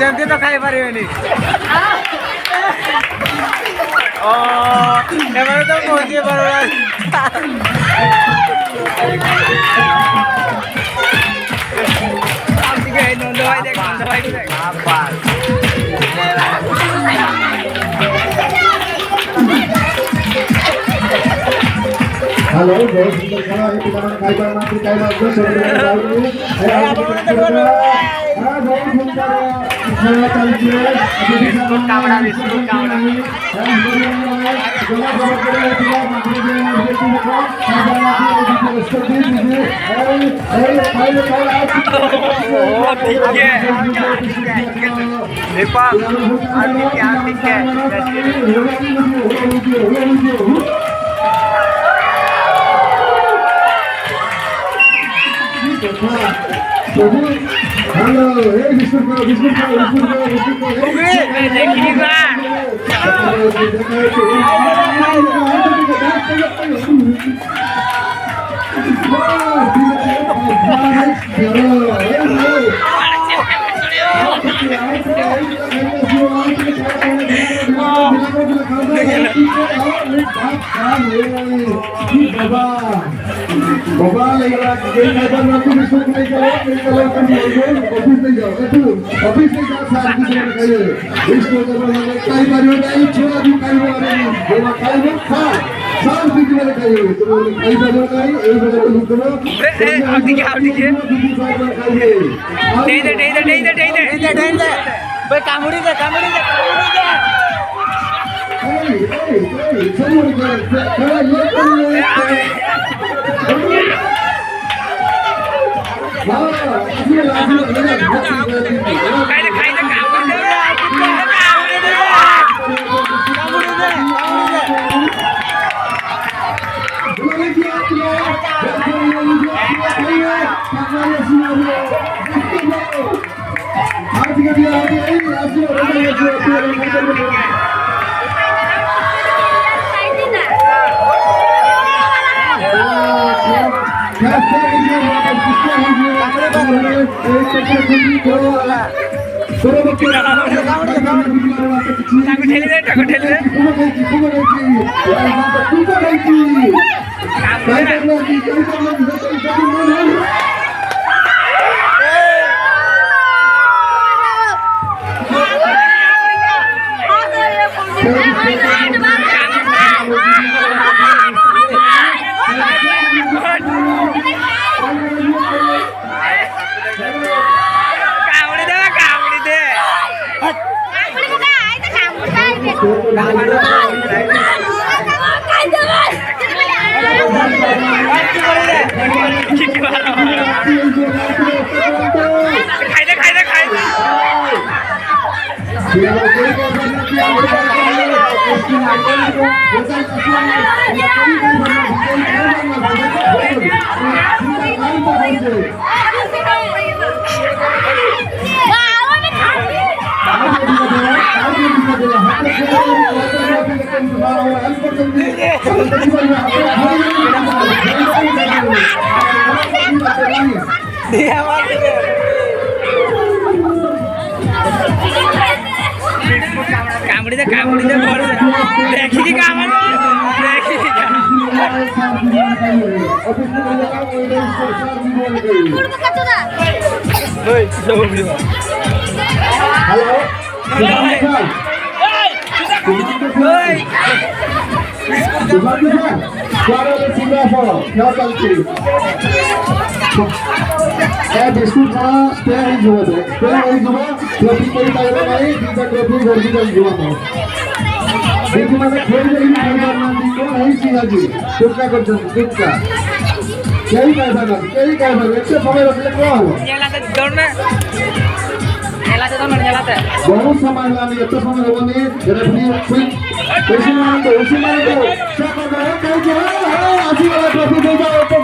ସେମିତି ତ ଖାଇପାରିବେନି। ଏମାନେ ତ ପହଞ୍ଚି ପାରୁନାହାନ୍ତି। ଟିକେ ନନ୍ଦ ଭାଇ ଦେଖ, ନନ୍ଦ ଭାଇ ଦେଖ। Halo, बहुत सुंदर खेला है पिलाने खाइबा मात्र खाइबा जो सोरे बहुत सुंदर खेला चलती है अभी कामड़ा बिस्कुट कामड़ा हेलो ए बिस्कुट खाओ बाबा लेगा गेम मैदान में आपको बिस्कुट नहीं जाओ ऑफिस नहीं जाओ ऑफिस नहीं जाओ साथ में खाइए बिस्कुट कई बार होता है छोड़ा भी कई बार नहीं वो खाइए साथ में खाइए तो कई बार होता है एक बार तो लुक करो आप दिखे दे भाई कामुड़ी दे कामुड़ी दे देखी बिस्कुट बहुत समय लाने एतो समय होने रेफरी क्विक पैसे मार दो क्या कर रहा है कहीं जो आसी वाला ट्रॉफी दे जाओ तो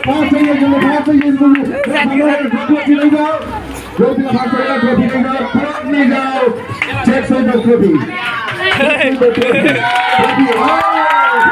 पास चाहिए जो पास चाहिए ट्रॉफी ले जाओ जो भी पास चाहिए ट्रॉफी ले जाओ फर्क नहीं जाओ चेक से ट्रॉफी